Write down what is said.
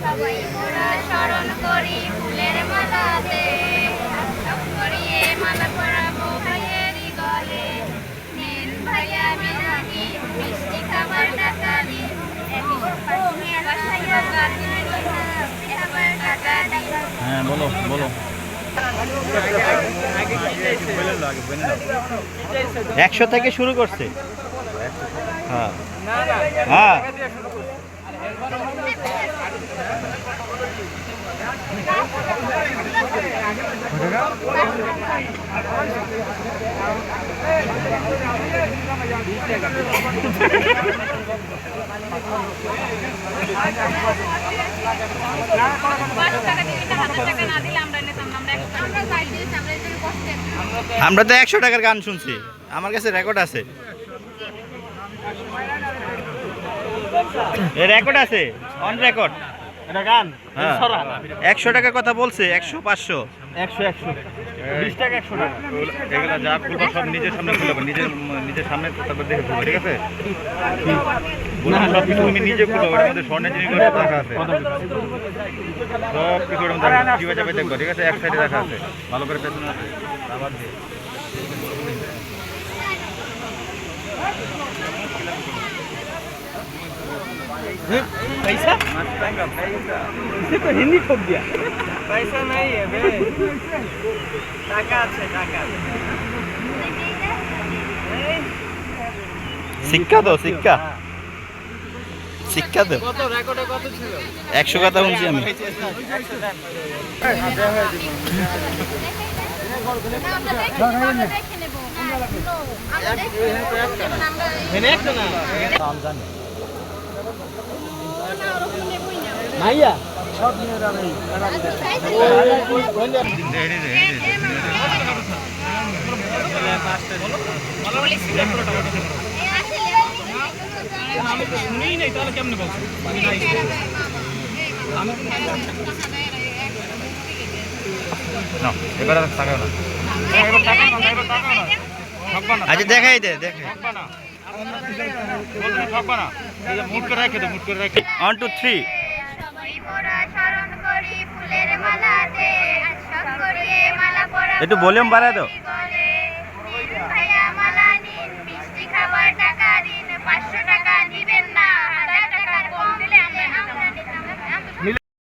সবাই মোরা স্মরণ করি ফুলের মালাতে, করিয়ে মালা পরাবো ভাইয়েরই গলে। নীল ভাইয়া মিলামি মিষ্টি খাবার টাকা দিন, হ্যাঁ বলো বলো। 100 থেকে শুরু করছে। হ্যাঁ হ্যাঁ আমরা তো 100 টাকার গান শুনছি, আমার কাছে রেকর্ড আছে, রেকর্ড আছে, অন রেকর্ড। এটা গান 100 টাকার কথা বলছে, 100 500 100 20 টাকা 100 টাকা। এগুলো যা খুলবো সব নিজের সামনে খুলবো, নিজের সামনে তারপর দেখে খুলবো, ঠিক আছে? সব কিছু তুমি নিজে খুলবো, ওর মধ্যে স্বর্ণের জিনিসগুলো রাখা আছে, সব কিছু ওর মধ্যে চিবা চাপে দেখবো, ঠিক আছে? এক সাইডে রাখা আছে, ভালো করে পেছনে আবার দিয়ে पैसा तो हिंदी ठोक दिया। पैसा नहीं है बे, टाका আছে টাকা। শিক্ষা দাও, শিক্ষা শিক্ষা দাও। কত রেকর্ডে কত ছিল? 100 কথা শুনছি আমি। মাইয়া সব নিয়ে যাবে। শুনেই নেই তাহলে কেমনে বলছো? আচ্ছা দেখাই দে, দেখে 1 2 3 একটু ভলিউম বাড়ায় দাও।